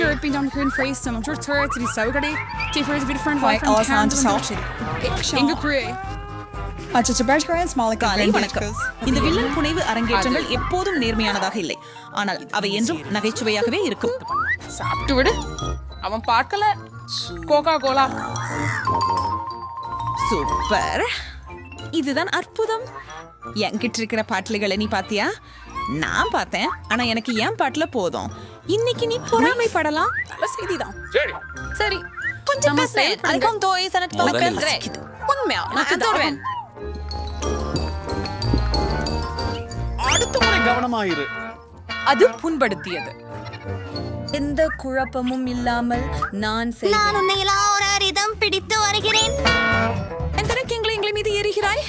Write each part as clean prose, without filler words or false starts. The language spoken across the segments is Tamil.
sure bin am grün face am jor turret di saugade ti for the friend Vai, Alessandro Salci. Inga Kure அச்சச்சோ பேட்ச்காரன் ஸ்மால் காலை வணக்கம். இந்த வில்லன் புனைவு அரங்கேற்றங்கள் எப்போதும் நேர்மையானதாக இல்லை, ஆனால் அவை என்றும் நகைச்சுவையாகவே இருக்கும். சாப்பிட்டு விடு, அவன் பார்க்கல. கோகா கோலா சூப்பர், இதுதான் அற்புதம். என்கிட்ட இருக்கிற பாட்டில்களை நீ பாத்தியா? நான் பார்த்தேன், ஆனா எனக்கு என் பாட்டுல போதும். இன்னைக்கு நீ பொறாமைப்படலாம். நல்ல செய்திதான். சரி, கொஞ்சம் பேசுறேன். அதுக்கும் தோய் சனத்துல பேசுறேன். உண்மையா நான் தோடுவேன். அடுத்த முறை கவனமாயிரு. அது புண்படுத்தியது. எந்த குழப்பமும் இல்லாமல் நான் உன்னை எல்லாரிடம் பிடித்து வருகிறேன். எங்களை மீது ஏறுகிறாய்.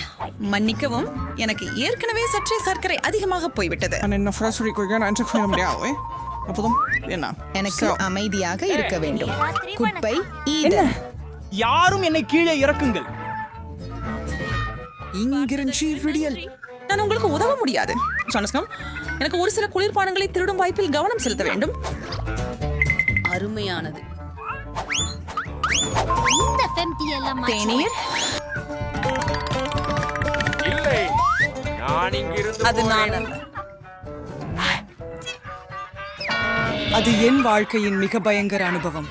மன்னிக்கவும், எனக்கு ஏற்கனவே சற்றே சர்க்கரை அதிகமாக போய்விட்டது. எனக்கு அமைதியாக இருக்க வேண்டும். குப்பை ஈடன். யாரும் என்னை கீழே இறக்குங்கள். நான் உங்களுக்கு உதவ முடியாது. எனக்கு ஒரு சில குளிர்பானங்களை திருடும் வாய்ப்பில் கவனம் செலுத்த வேண்டும். அருமையானது. இந்த ஃபெம்டி எல்லாம் தேநீர். இல்லை, நான் இங்கிருந்து அது நான் அல்ல. அது என் வாழ்க்கையின் மிக பயங்கர அனுபவம்.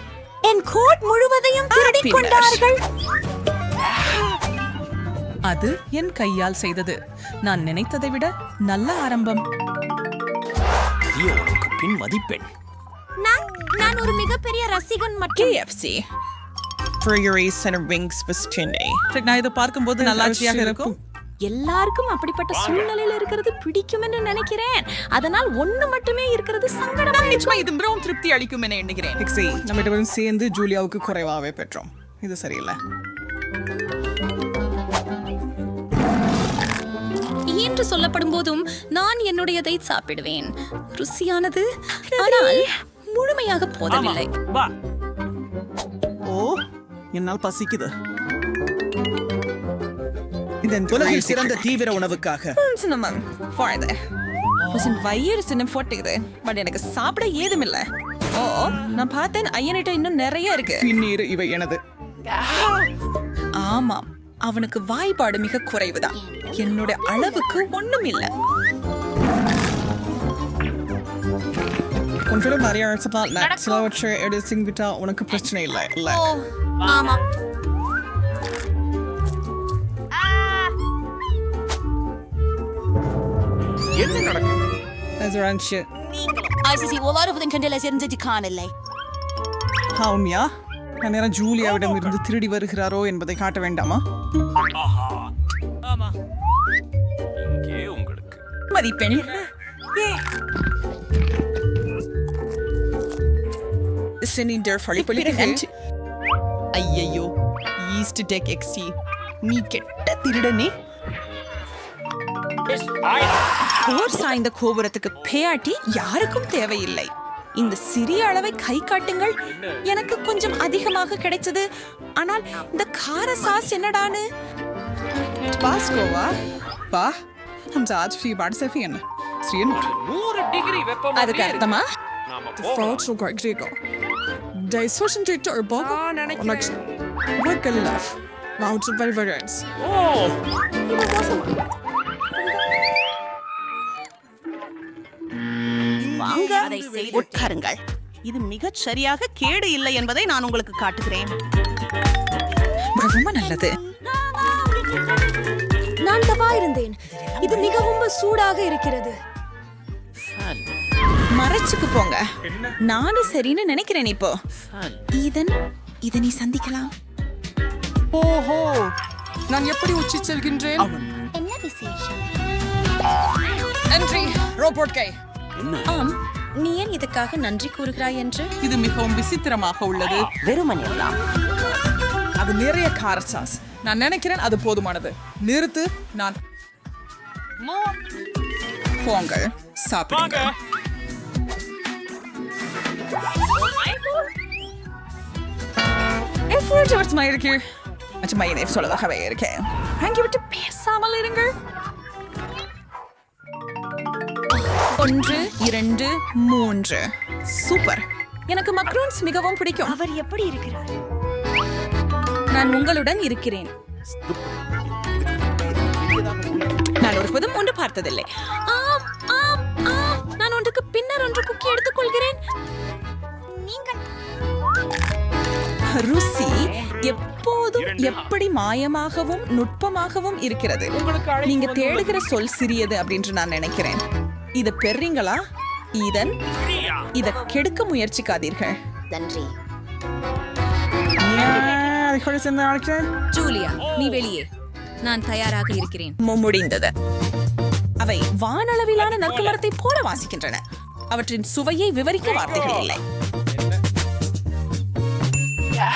என் கோட் முழுவதையும் திருடிக் கொண்டார்கள். அது என் கையால் செய்தது. நான் நினைத்ததை விட நல்ல ஆரம்பம். பின் மதிப்பெண். நான் ஒரு மிகப்பெரிய ரசிகன் மற்றும் KFC. நான் இதை பார்க்கும்போது நல்லாட்சியாக இருக்கும். எல்லாருக்கும் அப்படிப்பட்ட சூழ்நிலையில இருக்கிறது பிடிக்கும் என்று நினைக்கிறேன். அதனால் ஒண்ணு மட்டுமே இருக்கிறது சங்கடமா. நிச்சயமா இது மிகவும் திருப்தி அளிக்கும் என எண்ணுகிறேன். நம்ம சேர்ந்து ஜூலியாவுக்கு குறைவாகவே பெற்றோம். இது சரியில்லை. என்று சொல்லப்படும் போதும் நான் என்னுடையதை சாப்பிடுவேன். ருசியானது, ஆனால் முழுமையாக போதவில்லை. ஓ, என்னால் பசிக்குது. உலகில் சிறந்த தீவிர உணவுக்காக வயிறு சின்னம் போட்டுக்குது, பட் எனக்கு சாப்பிட ஏதும் இல்ல. ஓ, நான் பார்த்தேன் ஐயனிட்ட இன்னும் நிறைய இருக்கு. பின்னீர் இவை எனது. ஆமாம், அவனுக்கு வாய்ப்பாடு மிக குறைவுதான். என்னோட அளவுக்கு ஒண்ணும் இல்ல. கொஞ்சம் நிறைய சிலவற்றை எடுத்துக்கிட்டா உனக்கு பிரச்சனை இல்லை இல்ல? ஆமா. என்ன நடக்குது? ஐசிசி ஒவ்வொருவதும் கண்டல செஞ்சது காணலை. ஹவுமியா, நான் நேரம் ஜூலியாவிடம் இருந்து திருடி வருகிறாரோ என்பதை காட்ட வேண்டாமா? ஆமா, இங்கே உங்களுக்கு மதிப்பெண். ஐயோ, ஈஸ்ட் டெக் எக்ஸ்டி, நீ கெட்ட திருடனே. போர் சாய்ந்த கோபுரத்துக்கு பேயாட்டி யாருக்கும் தேவையில்லை. இந்த சிறிய அளவை கை காட்டுங்கள். எனக்கு கொஞ்சம் அதிகமாக கிடைச்சது. ஆனால் இந்த கார சாஸ் என்னடான்னு? பாஸ்கோவா பா हम आज भी बाढ़ से भी है 100 டிகிரி வெப்பமா அதுக்கு அர்த்தமா? நாம Fout so great Gregor. Der ist zwischen die Turbo und wirklich love. Wow, so very very nice. வாங்க, உட்காருங்கள். இது மிகச் சரியாக கேடு இல்லை என்பதை நான் உங்களுக்கு காட்டுகிறேன். ரொம்ப நல்லது. நான் தவா இருந்தேன். இது மிகவும் சூடாக இருக்கிறது. மறைச்சுக்கு போங்க. நானும் சரின்னு நினைக்கிறேன். இப்போ இதை நீ சந்திக்கலாம். ஓஹோ, நான் எப்படி உச்சி செல்கின்றேன்? என்ன விசேஷம்? Entry, robot guy. ஆம், நீ ஏன் இதுக்காக நன்றி கூறுகிறாய் என்று? இது மிகவும் விசித்திரமாக உள்ளது. வெறுமனேதான். அது நிறைய கார சாஸ். நான் நினைக்கிறேன் அது போதுமானது. நிறுத்து. நான் போங்கள், சாப்பிடுங்க. இருக்கு. சொல்லதாகவே இருக்கேன். அங்கே விட்டு பேசாமல் இருங்கள். 1 2 3 சூப்பர். எனக்கு மக்ரூன்ஸ் மிகவும் பிடிக்கும். அவர் எப்படி இருக்கிறார்? நான் உங்களுடன் இருக்கிறேன். நான் ஒருபோதும் ஒன்று பார்த்ததில்லை. ஆம் ஆம் ஆம், நான் ஒன்றுக்கு பின்னர் ஒன்று குக்கி எடுத்துக்கொள்கிறேன். நீங்கள் ருசி எப்போதும் எப்படி மாயமாகவும் நுட்பமாகவும் இருக்கிறது. நீங்க தேடுகிற சொல் சிறியது அப்படின்னு நான் நினைக்கிறேன். இத பெறீங்களா? இத கெடுக்க முயற்சிக்காதீர்கள். நன்றி. ஜூலியா, நீ வெளியே. நான் தயாராக இருக்கிறேன். முடிந்தது. அவை வானளவிலான நற்குமரத்தை போல வாசிக்கின்றன. அவற்றின் சுவையை விவரிக்க வார்த்தைகள் இல்லை.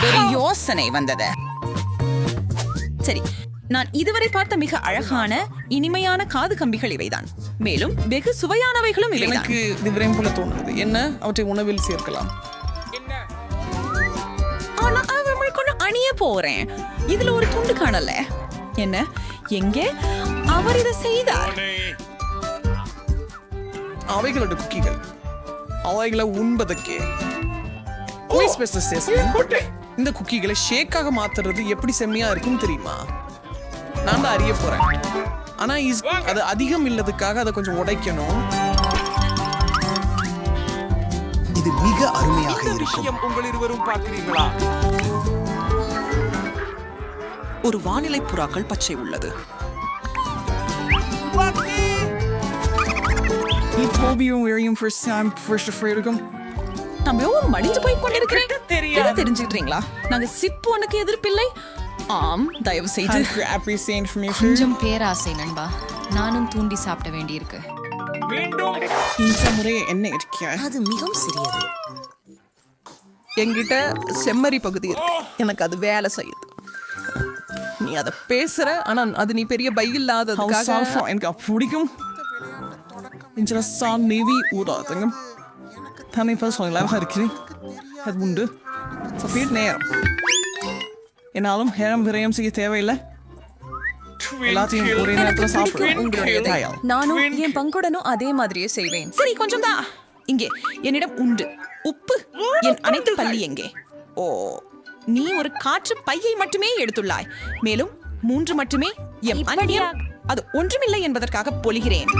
ஒரு யோசனை வந்தது. சரி, நான் இதுவரை பார்த்த மிக அழகான இனிமையான காது கம்பிகள் இவைதான். மேலும் வெகு சுவையானவைகளும் இவைதான். எனக்கு இது விரையும் போல தோணுது. என்ன அவற்றை உணவில் சேர்க்கலாம். ஆனா அவளுக்கு அணிய போறேன். இதுல ஒரு துண்டு காணல. என்ன? எங்கே? அவர் இதை செய்தார். அவைகளோட குக்கிகள் அவைகளை உண்பதற்கே இந்த குக்கிகளை ஷேக்காக மாத்துறது எப்படி செம்மையா இருக்கும் தெரியுமா? நான் தான் அறிய போறேன். ஆனா அது அதிகம் இல்லதுக்காக அதை கொஞ்சம் உடைக்கணும். இது மிக அருமையாக இருக்கும். உங்கள் இருவரும் பார்க்கிறீர்களா? ஒரு வானிலை புறாக்கள் பச்சை உள்ளது. நம்ம எவ்வளவு மடிஞ்சு போய் கொண்டிருக்கிறேன். இதை தெரிஞ்சுக்கிறீங்களா? நாங்க சிப்பு உனக்கு எதிர்ப்பில்லை. ஆம், தயவு செய்து கொஞ்சம் பேராசை நண்பா. நானும் தூண்டி சாப்பிட வேண்டியிருக்கு. இந்த முறை என்ன இருக்க? அது மிகவும் சிறியது. என்கிட்ட செம்மறி பகுதி இருக்கு. எனக்கு அது வேலை செய்யுது. நீ அதை பேசுற, ஆனா அது நீ பெரிய பை இல்லாததுக்காக எனக்கு பிடிக்கும். நேவி ஊடாதுங்க தானே இப்போ சொல்லலாம் இருக்கிறேன். அது உண்டு. நேரம் என்னாலும் நேரம் விரயம் செய்ய தேவையில்லை. எல்லாத்தையும் ஒரே நேரத்தில் சாப்பிடுவோம். நானும் என் பங்குடனும் அதே மாதிரியே செய்வேன். சரி, கொஞ்சம் தான். இங்கே என்னிடம் உண்டு. உப்பு. என் அனைத்து பள்ளி எங்கே? ஓ, நீ ஒரு காற்று பையை மட்டுமே எடுத்துள்ளாய். மேலும் 3 மட்டுமே. எம் அந்நியம் அது ஒன்றுமில்லை என்பதற்காக பொழிகிறேன்.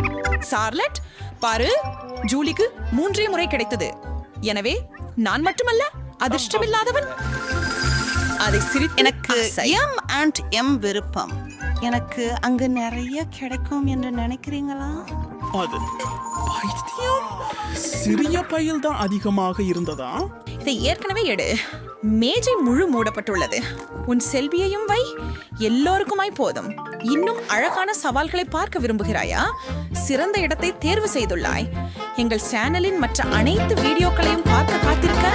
சார்லட், பாரு, ஜூலிக்கு 3 முறை கிடைத்தது. எனவே நான் மட்டுமல்ல அதிர்ஷ்டமில்லாதவன். அதை சிரித்து எனக்கு M விருப்பம். எனக்கு அங்க நிறைய கிடைக்கும் என்று நினைக்கிறீங்களா? அது பைத்தியம். சிறிய பையில் தான் அதிகமாக இருந்ததா? இதை ஏற்கனவே எடு. மேஜை முழு மூடப்பட்டுள்ளது. உன் செல்வியையும் வை. எல்லோருக்குமாய் போதும். இன்னும் அழகான சவால்களை பார்க்க விரும்புகிறாயா? சிறந்த இடத்தை தேர்வு செய்துள்ளாய். எங்கள் சேனலின் மற்ற அனைத்து வீடியோக்களையும் பார்க்க காத்திருக்க